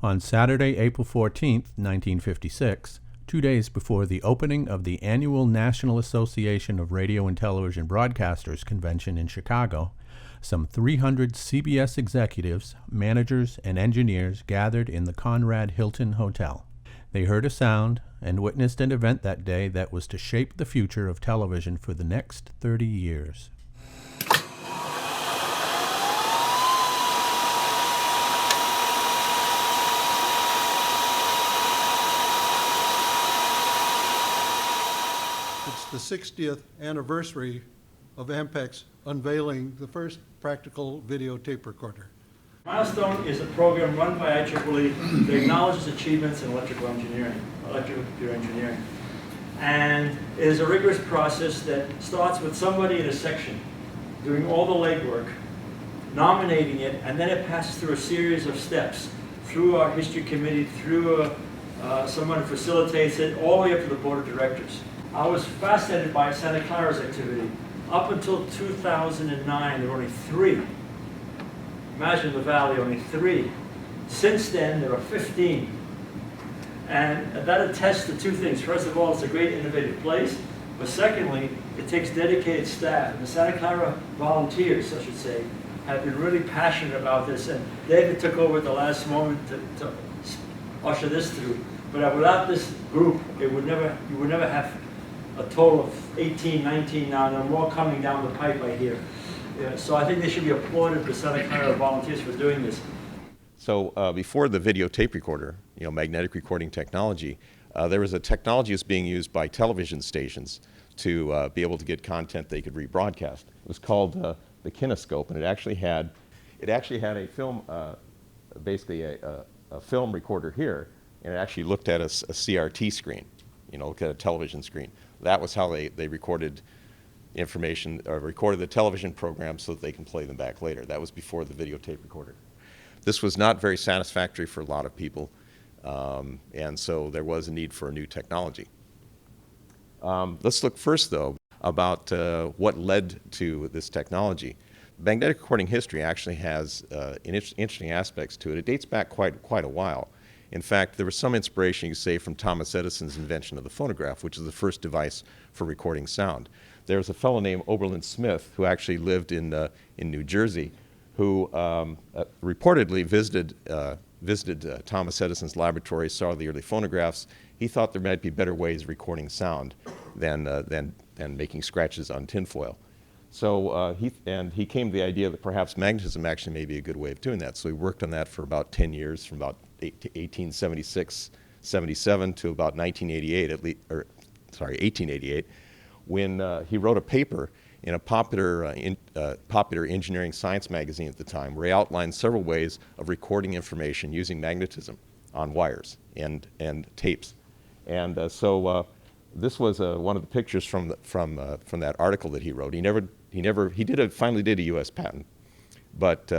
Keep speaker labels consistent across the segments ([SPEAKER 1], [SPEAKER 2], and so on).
[SPEAKER 1] On Saturday, April 14, 1956, 2 days before the opening of the annual National Association of Radio and Television Broadcasters convention in Chicago, some 300 CBS executives, managers, and engineers gathered in the Conrad Hilton Hotel. They heard a sound and witnessed an event that day that was to shape the future of television for the next 30 years.
[SPEAKER 2] It's the 60th anniversary of Ampex unveiling the first practical videotape recorder.
[SPEAKER 3] Milestone is a program run by IEEE that acknowledges achievements in electrical computer engineering. And it is a rigorous process that starts with somebody in a section doing all the legwork, nominating it, and then it passes through a series of steps, through our history committee, through someone who facilitates it, all the way up to the board of directors. I was fascinated by Santa Clara's activity. Up until 2009, there were only 3. Imagine the valley, only 3. Since then, there are 15. And that attests to 2 things. First of all, it's a great innovative place. But secondly, it takes dedicated staff. And the Santa Clara volunteers, I should say, have been really passionate about this. And David took over at the last moment to usher this through. But without this group, you would never have a total of 18, 19 now, and there are more coming down the pipe, I hear. Yeah, so I think they should be applauded, the Santa Clara volunteers, for doing this.
[SPEAKER 4] So before the videotape recorder, magnetic recording technology, there was a technology that's being used by television stations to be able to get content they could rebroadcast. It was called the kinescope, and it actually had a film, basically a film recorder here, and it actually looked at a CRT screen, looked at a television screen. That was how they recorded information, or recorded the television program so that they can play them back later. That was before the videotape recorder. This was not very satisfactory for a lot of people, and so there was a need for a new technology. Let's look first, though, about what led to this technology. Magnetic recording history actually has interesting aspects to it. It dates back quite a while. In fact, there was some inspiration, you could say, from Thomas Edison's invention of the phonograph, which is the first device for recording sound. There was a fellow named Oberlin Smith who actually lived in New Jersey, who reportedly visited Thomas Edison's laboratory, saw the early phonographs. He thought there might be better ways of recording sound than making scratches on tinfoil. So he came to the idea that perhaps magnetism actually may be a good way of doing that. So he worked on that for about 10 years, from about 1876, 77 to about 1888, when he wrote a paper in a popular engineering science magazine at the time, where he outlined several ways of recording information using magnetism on wires and tapes. And so this was one of the pictures from that article that he wrote. He finally did a U.S. patent, but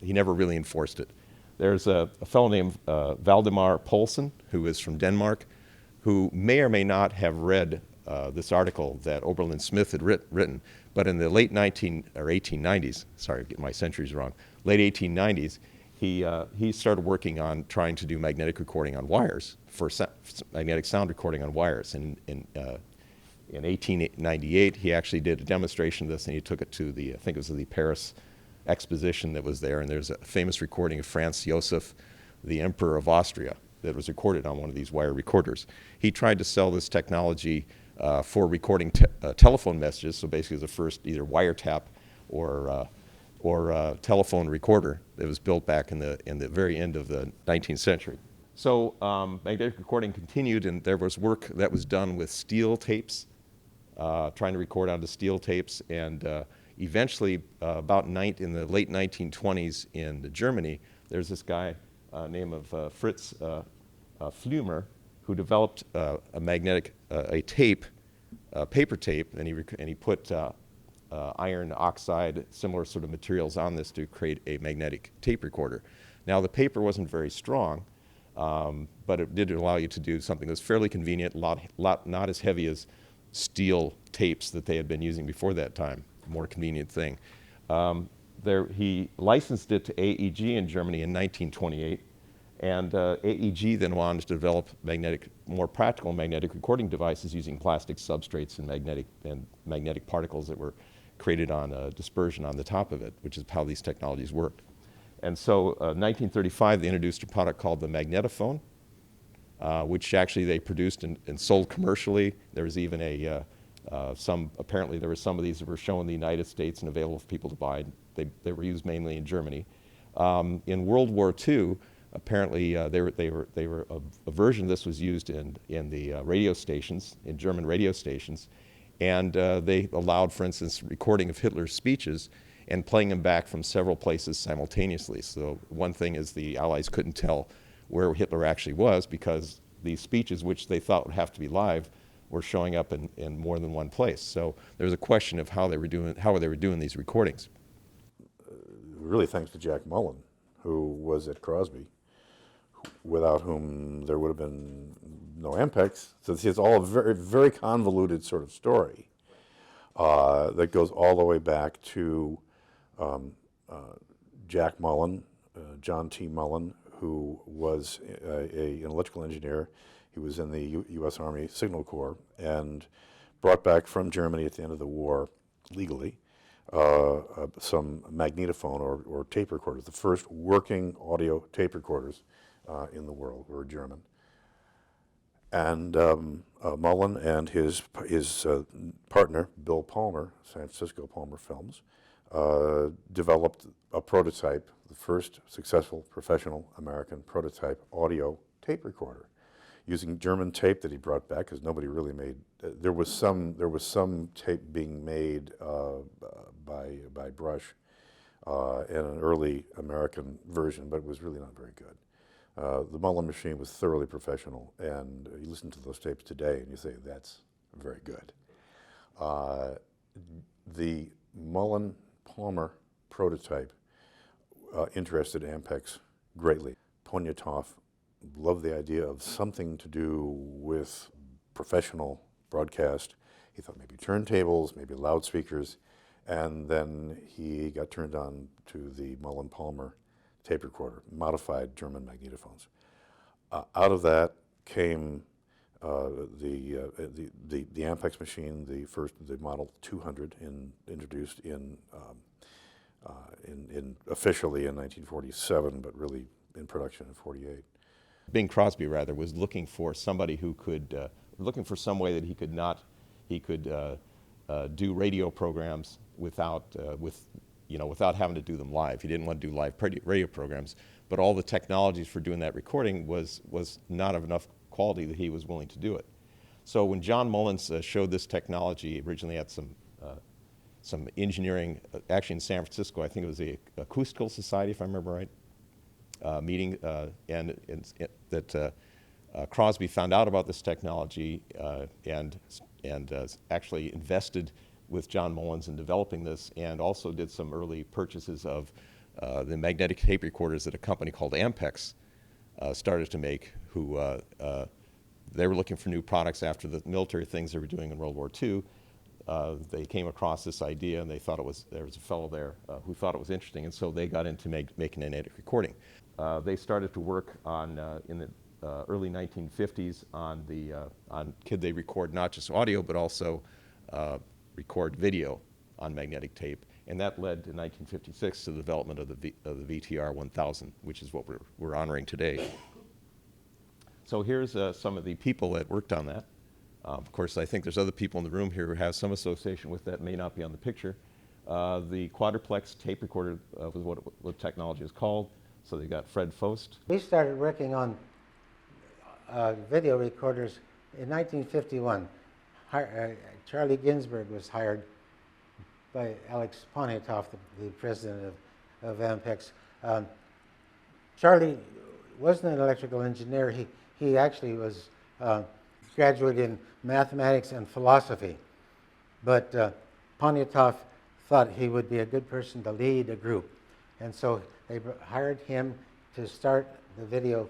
[SPEAKER 4] he never really enforced it. There's a fellow named Valdemar Poulsen, who is from Denmark, who may or may not have read this article that Oberlin Smith had written, but in the late 1890s, sorry, getting my centuries wrong, late 1890s, he started working on trying to do magnetic recording on wires, for magnetic sound recording on wires. And in 1898, he actually did a demonstration of this, and he took it to I think it was the Paris exposition that was there, and there's a famous recording of Franz Joseph, the Emperor of Austria, that was recorded on one of these wire recorders. He tried to sell this technology for recording telephone messages, so basically the first either wiretap or telephone recorder that was built back in the very end of the 19th century. So magnetic recording continued, and there was work that was done with steel tapes, trying to record onto steel tapes, and eventually in the late 1920s in Germany, there's this guy named Fritz Flümer, who developed a tape, paper tape, and he put iron oxide, similar sort of materials on this to create a magnetic tape recorder. Now the paper wasn't very strong, but it did allow you to do something that was fairly convenient, not as heavy as steel tapes that they had been using before that time, more convenient thing. He licensed it to AEG in Germany in 1928. And AEG then wanted to develop more practical magnetic recording devices using plastic substrates and magnetic particles that were created on dispersion on the top of it, which is how these technologies worked. And so 1935, they introduced a product called the magnetophone, which actually they produced and sold commercially. There was even apparently there were some of these that were shown in the United States and available for people to buy. They were used mainly in Germany. In World War II, apparently they were a version of this was used in the radio stations, in German radio stations, and they allowed, for instance, recording of Hitler's speeches and playing them back from several places simultaneously. So one thing is the Allies couldn't tell where Hitler actually was because these speeches, which they thought would have to be live, were showing up in more than one place. So there was a question of how they were doing these recordings.
[SPEAKER 5] Really thanks to Jack Mullen, who was at Crosby, without whom there would have been no Ampex. So it's all a very, very convoluted sort of story that goes all the way back to Jack Mullen, John T. Mullen, who was an electrical engineer. He was in the U.S. Army Signal Corps and brought back from Germany at the end of the war, legally, some magnetophone or tape recorders. The first working audio tape recorders in the world were German. And Mullen and his partner, Bill Palmer, San Francisco Palmer Films, developed a prototype, the first successful professional American prototype audio tape recorder, using German tape that he brought back because nobody really made. There was some tape being made by Brush in an early American version, but it was really not very good. The Mullen machine was thoroughly professional, and you listen to those tapes today and you say, that's very good. The Mullen-Palmer prototype interested Ampex greatly. Poniatov loved the idea of something to do with professional broadcast. He thought maybe turntables, maybe loudspeakers, and then he got turned on to the Mullen-Palmer tape recorder, modified German magnetophones. Out of that came the Ampex machine, the Model 200, introduced in officially in 1947, but really in production in 48.
[SPEAKER 4] Bing Crosby, rather, was looking for somebody who could, looking for some way that he could do radio programs without having to do them live. He didn't want to do live radio programs, but all the technologies for doing that recording was not of enough quality that he was willing to do it. So when John Mullins showed this technology originally at some engineering, actually in San Francisco, I think it was the Acoustical Society, if I remember right, meeting, that Crosby found out about this technology and actually invested with John Mullins in developing this, and also did some early purchases of the magnetic tape recorders that a company called Ampex started to make, who they were looking for new products after the military things they were doing in World War II. They came across this idea, and they thought there was a fellow there who thought it was interesting, and so they got into making magnetic recording. They started to work on, in the early 1950s, could they record not just audio, but also record video on magnetic tape, and that led to 1956 to the development of the VTR1000, which is what we're honoring today. So here's some of the people that worked on that. Of course, I think there's other people in the room here who have some association with that, may not be on the picture. The quadruplex tape recorder was what technology is called. So they got Fred Fost.
[SPEAKER 6] We started working on video recorders in 1951. Charlie Ginsberg was hired by Alex Poniatov, the president of Ampex. Charlie wasn't an electrical engineer. He actually was graduated in mathematics and philosophy. But Poniatov thought he would be a good person to lead a group. And so they hired him to start the video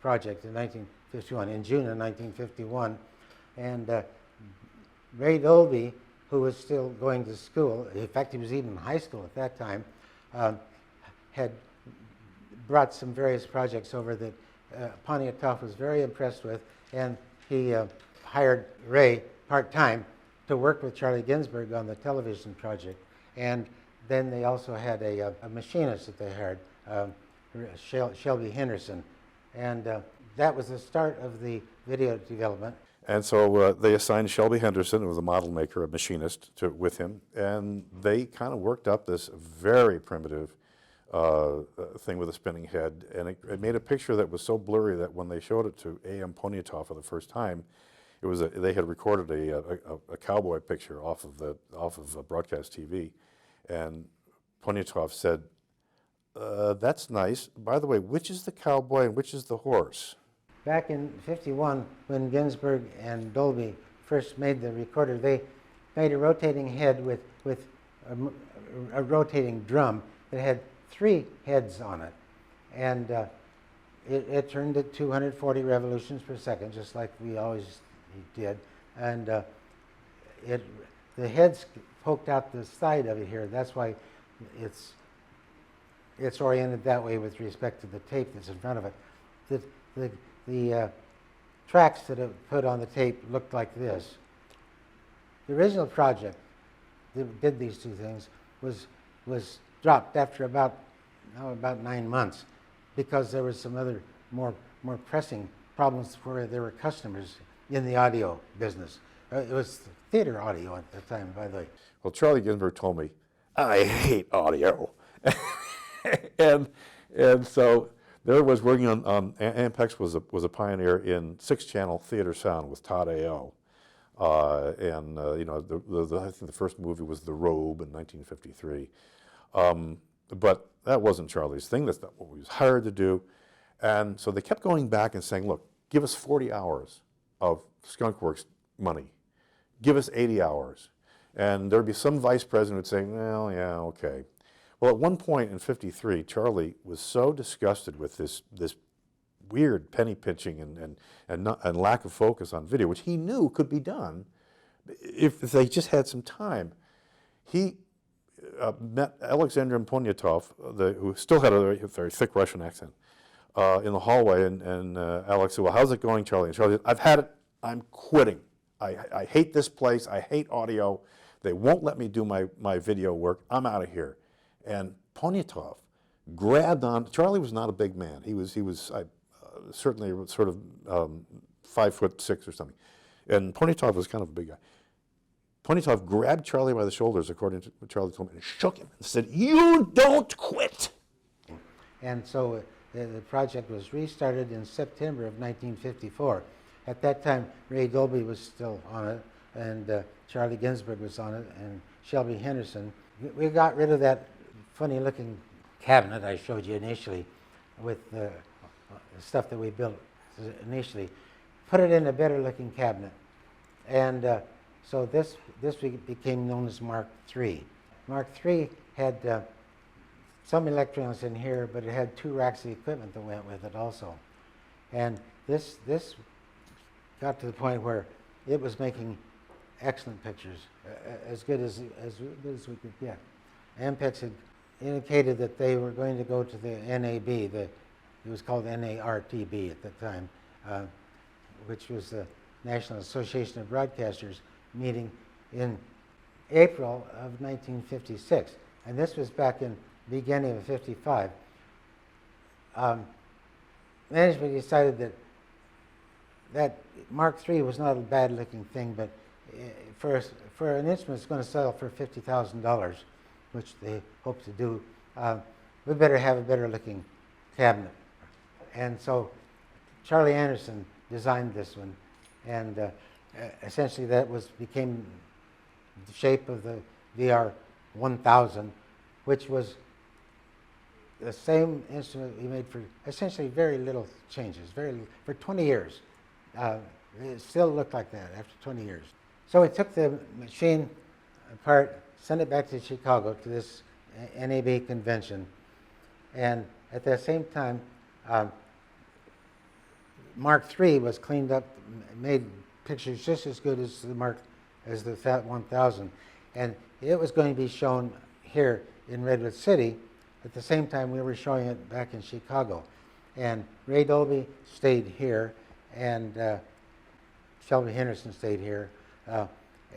[SPEAKER 6] project in 1951, in June of 1951. And Ray Dolby, who was still going to school, in fact he was even in high school at that time, had brought some various projects over that Poniatoff was very impressed with, and he hired Ray part-time to work with Charlie Ginsberg on the television project. And then they also had a machinist that they hired, Shelby Henderson. And that was the start of the video development.
[SPEAKER 5] And so they assigned Shelby Henderson, who was a model maker, a machinist, with him, and they kind of worked up this very primitive thing with a spinning head, and it made a picture that was so blurry that when they showed it to A.M. Poniatoff for the first time, it was they had recorded a cowboy picture off of broadcast TV, and Poniatoff said, "That's nice. By the way, which is the cowboy and which is the horse?"
[SPEAKER 6] Back in '51, when Ginsberg and Dolby first made the recorder, they made a rotating head with a rotating drum that had 3 heads on it. And it turned at 240 revolutions per second, just like we always did. And the heads poked out the side of it here. That's why it's oriented that way with respect to the tape that's in front of it. The tracks that it put on the tape looked like this. The original project that did these 2 things was dropped after about 9 months because there was some other more pressing problems where there were customers in the audio business. It was theater audio at the time, by the way.
[SPEAKER 5] Well, Charlie Ginsberg told me, "I hate audio," and so there was working on Ampex was a pioneer in 6-channel theater sound with Todd A.O. And you know, I think the first movie was The Robe in 1953. But that wasn't Charlie's thing. That's not what he was hired to do. And so they kept going back and saying, "Look, give us 40 hours of Skunkworks money. Give us 80 hours." And there'd be some vice president who'd say, "Well, yeah, okay." Well, at one point in '53, Charlie was so disgusted with this weird penny pinching and lack of focus on video, which he knew could be done if they just had some time. He met Alexander Poniatoff, who still had a very thick Russian accent, in the hallway, and Alex said, "Well, how's it going, Charlie?" And Charlie said, "I've had it. I'm quitting. I hate this place. I hate audio. They won't let me do my video work. I'm out of here." And Poniatoff grabbed on. Charlie was not a big man. He was certainly sort of 5'6" or something. And Poniatoff was kind of a big guy. Poniatoff grabbed Charlie by the shoulders, according to what Charlie told me, and shook him and said, "You don't quit."
[SPEAKER 6] And so the project was restarted in September of 1954. At that time, Ray Dolby was still on it, and Charlie Ginsberg was on it, and Shelby Henderson. We got rid of that funny-looking cabinet I showed you initially with the stuff that we built initially, put it in a better-looking cabinet. And so this became known as Mark III. Mark III had some electronics in here, but it had 2 racks of equipment that went with it also. And this got to the point where it was making excellent pictures, as good as we could get. Ampex had indicated that they were going to go to the NAB, it was called NARTB at the time, which was the National Association of Broadcasters meeting in April of 1956. And this was back in the beginning of '55. Management decided that Mark III was not a bad-looking thing, but for an instrument that's going to sell for $50,000, which they hope to do, we better have a better-looking cabinet. And so Charlie Anderson designed this one, and essentially that became the shape of the VR1000, which was the same instrument we made for essentially very little changes, for 20 years. It still looked like that after 20 years. So we took the machine apart, sent it back to Chicago to this NAB convention, and at the same time, Mark III was cleaned up, made pictures just as good as the FAT 1000, and it was going to be shown here in Redwood City at the same time we were showing it back in Chicago. And Ray Dolby stayed here, and Shelby Henderson stayed here.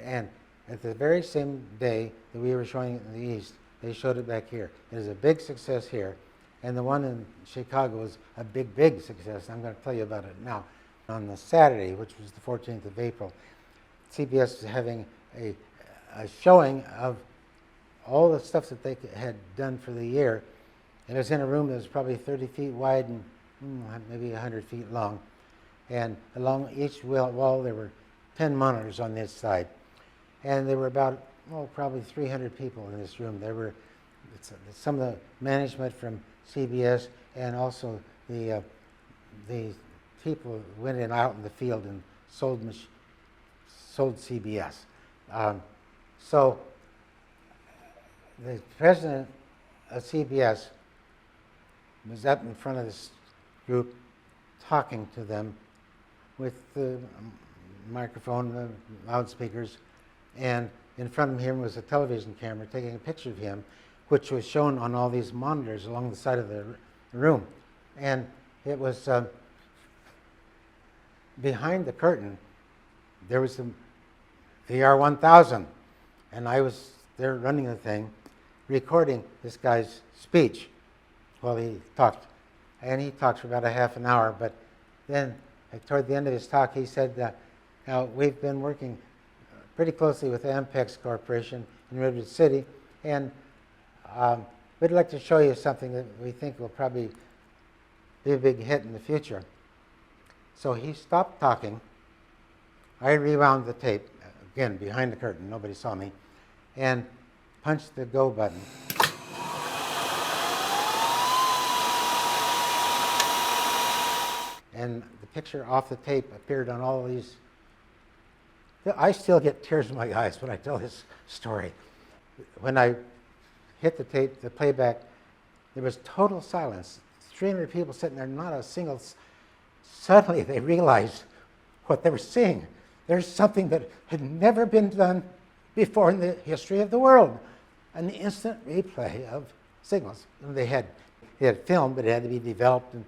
[SPEAKER 6] And at the very same day that we were showing it in the East, they showed it back here. It was a big success here. And the one in Chicago was a big, big success. I'm going to tell you about it now. On the Saturday, which was the 14th of April, CBS was having a showing of all the stuff that they had done for the year. And it was in a room that was probably 30 feet wide and maybe 100 feet long. And along each wall there were 10 monitors on this side. And there were about, probably 300 people in this room. There were some of the management from CBS, and also the people who went out in the field and sold CBS. So the president of CBS was up in front of this group talking to them with the microphone, the loudspeakers, and in front of him was a television camera taking a picture of him, which was shown on all these monitors along the side of the room. And it was behind the curtain, there was the VR1000, and I was there running the thing, recording this guy's speech while he talked. And he talked for about a half an hour, but then toward the end of his talk, he said, now we've been working pretty closely with Ampex Corporation in Redwood City, and we'd like to show you something that we think will probably be a big hit in the future. So he stopped talking. I rewound the tape, again, behind the curtain, nobody saw me, and punched the go button. And the picture off the tape appeared on all these. I still get tears in my eyes when I tell this story. When I hit the tape, the playback, there was total silence. 300 people sitting there, not a single. Suddenly they realized what they were seeing. There's something that had never been done before in the history of the world. An instant replay of signals. And they had film, but it had to be developed. And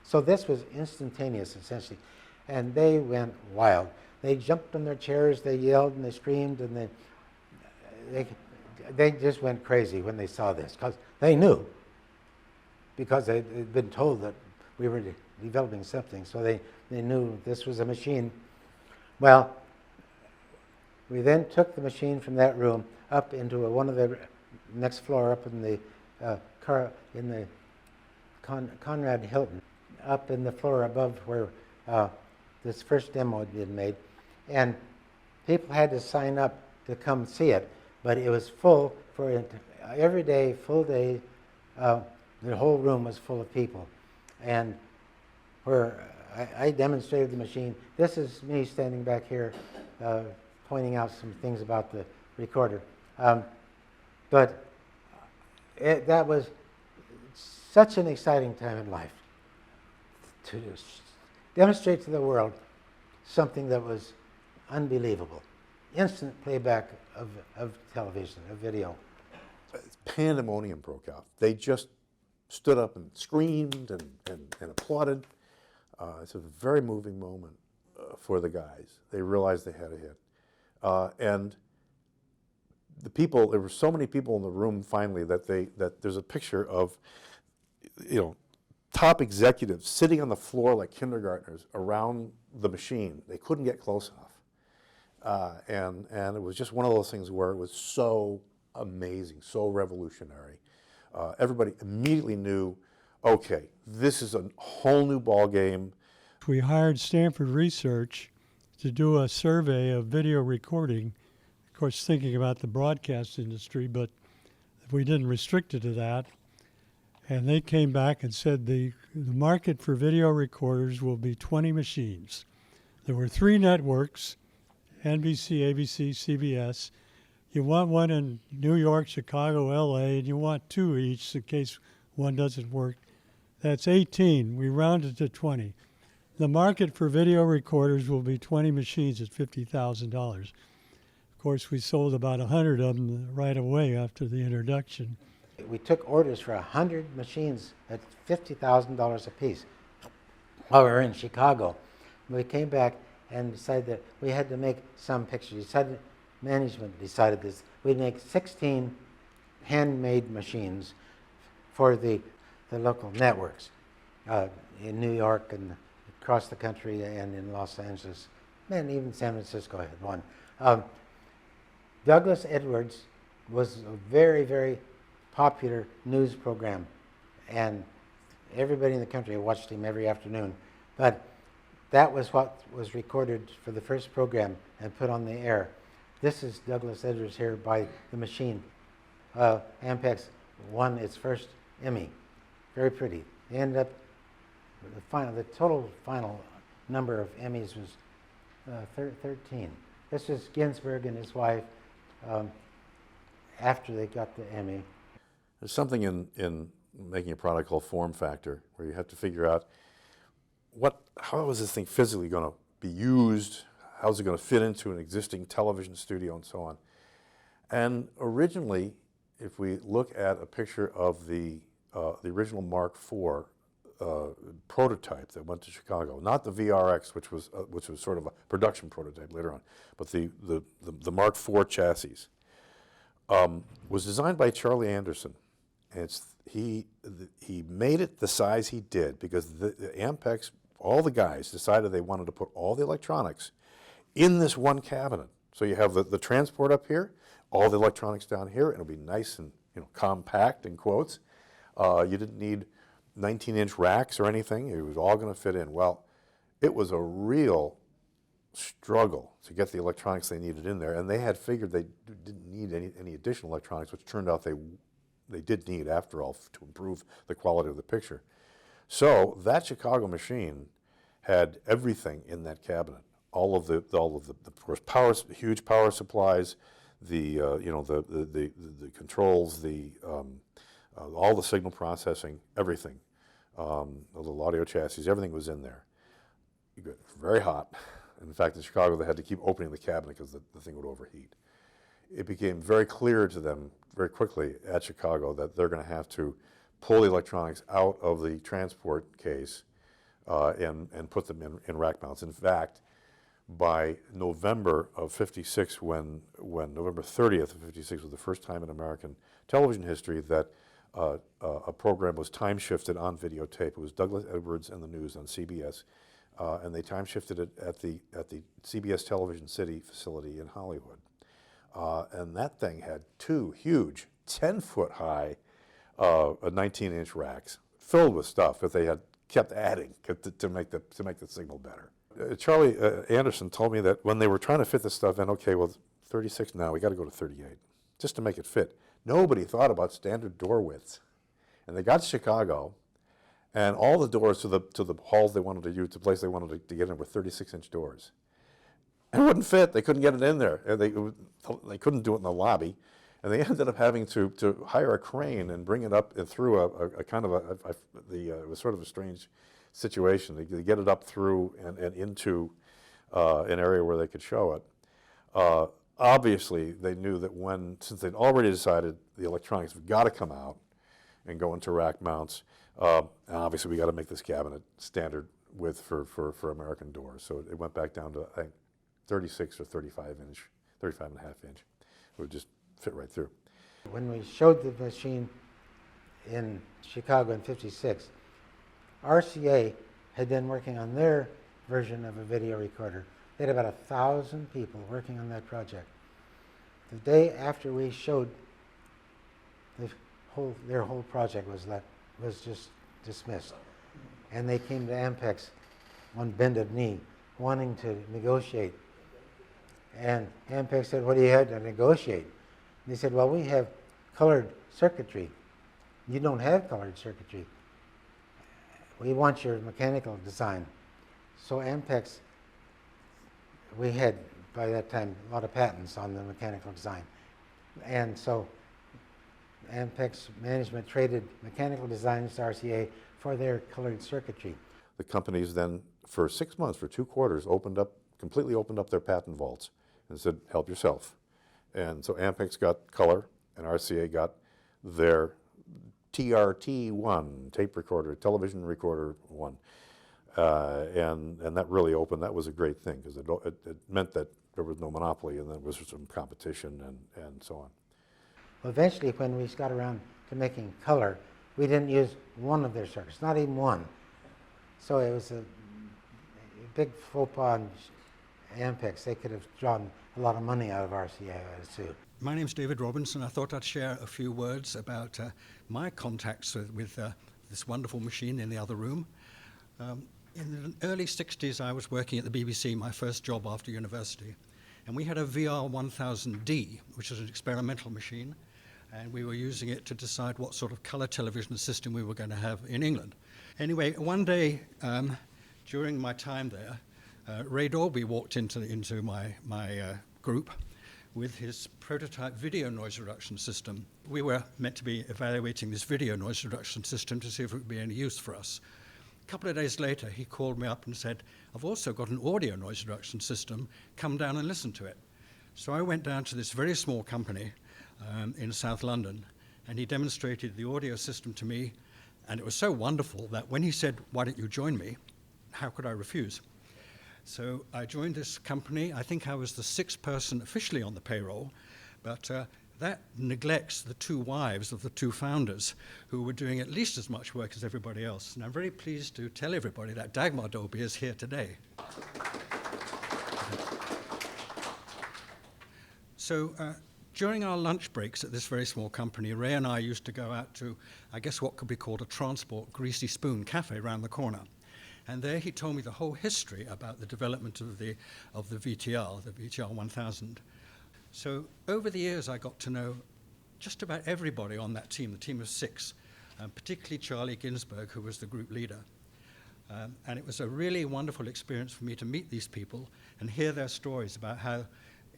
[SPEAKER 6] so this was instantaneous, essentially. And they went wild. They jumped on their chairs, they yelled and they screamed, and they just went crazy when they saw this, because they knew, because they'd been told that we were developing something, so they knew this was a machine. Well, we then took the machine from that room up into one of the next floor, up in the Conrad Hilton, up in the floor above where this first demo had been made. And people had to sign up to come see it, but it was full for every day, full day. The whole room was full of people. And where I demonstrated the machine, this is me standing back here pointing out some things about the recorder. But that was such an exciting time in life to demonstrate to the world something that was unbelievable. Instant playback of television, of video.
[SPEAKER 5] Pandemonium broke out. They just stood up and screamed and applauded. It's a very moving moment for the guys. They realized they had a hit. And the people, there were so many people in the room finally that there's a picture of, top executives sitting on the floor like kindergartners around the machine. They couldn't get close enough. And it was just one of those things where it was so amazing, so revolutionary. Everybody immediately knew, okay, this is a whole new ball game.
[SPEAKER 7] We hired Stanford Research to do a survey of video recording, of course thinking about the broadcast industry, but we didn't restrict it to that. And they came back and said the market for video recorders will be 20 machines. There were 3 networks, NBC, ABC, CBS. You want one in New York, Chicago, LA, and you want 2 each in case one doesn't work. That's 18. We rounded to 20. The market for video recorders will be 20 machines at $50,000. Of course, we sold about 100 of them right away after the introduction.
[SPEAKER 6] We took orders for 100 machines at $50,000 a piece while we were in Chicago. We came back and decided that we had to make some pictures. Management decided this. We'd make 16 handmade machines for the local networks in New York and across the country and in Los Angeles, and even San Francisco had one. Douglas Edwards was a very, very popular news program, and everybody in the country watched him every afternoon. But that was what was recorded for the first program and put on the air. This is Douglas Edwards here by the machine. Ampex won its first Emmy. Very pretty. They ended up, the total final number of Emmys was 13. This is Ginsberg and his wife after they got the Emmy.
[SPEAKER 5] There's something in making a product called form factor, where you have to figure out how is this thing physically going to be used, how's it going to fit into an existing television studio, and so on. And originally, if we look at a picture of the original Mark IV prototype that went to Chicago, not the VRX, which was sort of a production prototype later on, but the Mark IV chassis, was designed by Charlie Anderson. And he made it the size he did because the Ampex, all the guys decided they wanted to put all the electronics in this one cabinet. So you have the transport up here, all the electronics down here, and it'll be nice and compact in quotes. You didn't need 19-inch racks or anything. It was all going to fit in. Well, it was a real struggle to get the electronics they needed in there, and they had figured they didn't need any additional electronics, which turned out they did need, after all, to improve the quality of the picture. So that Chicago machine had everything in that cabinet. All of the of course, huge power supplies, the controls, all the signal processing, everything, the little audio chassis, everything was in there. It got very hot. In fact, in Chicago, they had to keep opening the cabinet because the thing would overheat. It became very clear to them very quickly at Chicago that they're going to have to pull the electronics out of the transport case and put them in rack mounts. In fact, by November of '56, when November 30th of '56 was the first time in American television history that a program was time shifted on videotape. It was Douglas Edwards and the News on CBS, and they time shifted it at the CBS Television City facility in Hollywood. And that thing had two huge 10-foot high 19-inch racks filled with stuff that they had kept adding to make the signal better. Charlie Anderson told me that when they were trying to fit this stuff in, okay, well, 36 now, we got to go to 38, just to make it fit. Nobody thought about standard door widths. And they got to Chicago, and all the doors to the halls they wanted to use, the place they wanted to get in, were 36-inch doors. It wouldn't fit. They couldn't get it in there. They couldn't do it in the lobby. And they ended up having to hire a crane and bring it up and through a kind of it was sort of a strange situation. They get it up through and into an area where they could show it. Obviously, they knew that since they'd already decided the electronics have got to come out and go into rack mounts, and obviously we got to make this cabinet standard width for American doors. So it went back down to, I think, 36 or 35 and a half inch. It would just fit right through.
[SPEAKER 6] When we showed the machine in Chicago in '56, RCA had been working on their version of a video recorder. They had about 1,000 people working on that project. The day after we showed, their whole project was just dismissed. And they came to Ampex on bended knee, wanting to negotiate. And Ampex said, "What do you have to negotiate?" And they said, "Well, we have colored circuitry. You don't have colored circuitry. We want your mechanical design." So Ampex, we had, by that time, a lot of patents on the mechanical design. And so Ampex management traded mechanical designs to RCA for their colored circuitry.
[SPEAKER 5] The companies then, for 6 months, for 2 quarters, completely opened up their patent vaults and said, "Help yourself." And so Ampex got color, and RCA got their TRT-1, tape recorder, television recorder 1. And that really opened, that was a great thing, because it meant that there was no monopoly and there was some competition and so on.
[SPEAKER 6] Well, eventually, when we got around to making color, we didn't use one of their circuits, not even one. So it was a big faux pas on Ampex. They could have drawn a lot of money out of RCA, I assume.
[SPEAKER 8] My name's David Robinson. I thought I'd share a few words about my contacts with this wonderful machine in the other room. In the early 60s, I was working at the BBC, my first job after university, and we had a VR1000D, which is an experimental machine, and we were using it to decide what sort of color television system we were going to have in England. Anyway, one day during my time there, Ray Dolby walked into my group with his prototype video noise reduction system. We were meant to be evaluating this video noise reduction system to see if it would be any use for us. A couple of days later, he called me up and said, I've also got an audio noise reduction system, come down and listen to it. So I went down to this very small company in South London, and he demonstrated the audio system to me, and it was so wonderful that when he said, why don't you join me, how could I refuse? So I joined this company. I think I was the 6th person officially on the payroll, but that neglects the 2 wives of the 2 founders who were doing at least as much work as everybody else. And I'm very pleased to tell everybody that Dagmar Dolby is here today. So during our lunch breaks at this very small company, Ray and I used to go out to, I guess, what could be called a transport greasy spoon cafe around the corner. And there he told me the whole history about the development of the VTR, the VTR1000. So over the years, I got to know just about everybody on that team, the team of 6, particularly Charlie Ginsberg, who was the group leader. And it was a really wonderful experience for me to meet these people and hear their stories about how,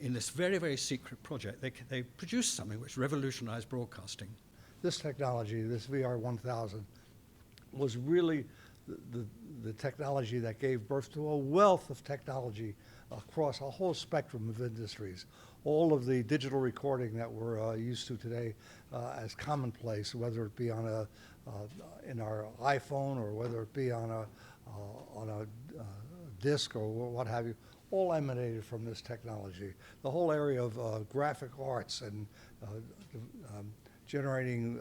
[SPEAKER 8] in this very, very secret project, they produced something which revolutionized broadcasting.
[SPEAKER 9] This technology, this VR1000, was really the technology that gave birth to a wealth of technology across a whole spectrum of industries. All of the digital recording that we're used to today as commonplace, whether it be on in our iPhone or whether it be on a disc or what have you, all emanated from this technology. The whole area of graphic arts and generating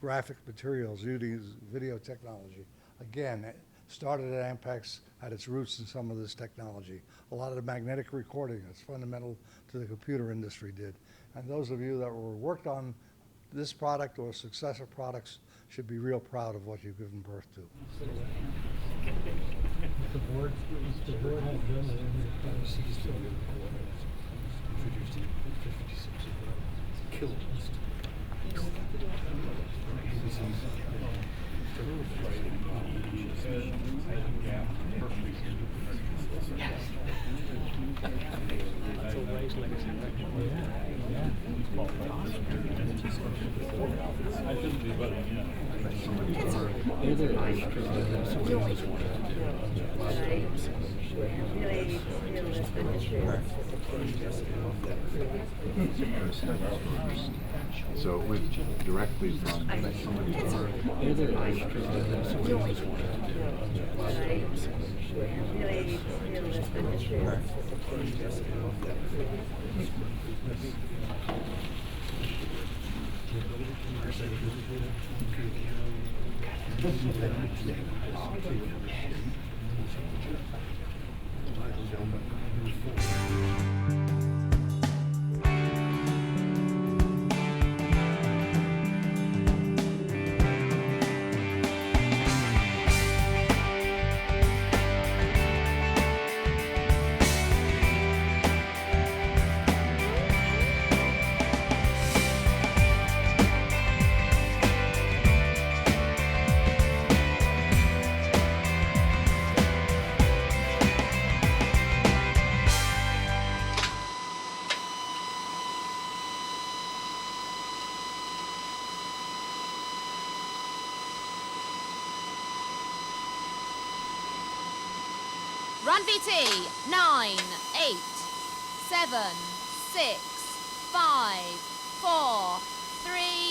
[SPEAKER 9] graphic materials using video technology, again, it started at Ampex, had its roots in some of this technology. A lot of the magnetic recording that's fundamental to the computer industry did. And those of you that worked on this product or successor products should be real proud of what you've given birth to.
[SPEAKER 7] The board has done it.
[SPEAKER 5] So it went directly from
[SPEAKER 10] Run VT, 9, 8, 7, 6, 5, 4, 3,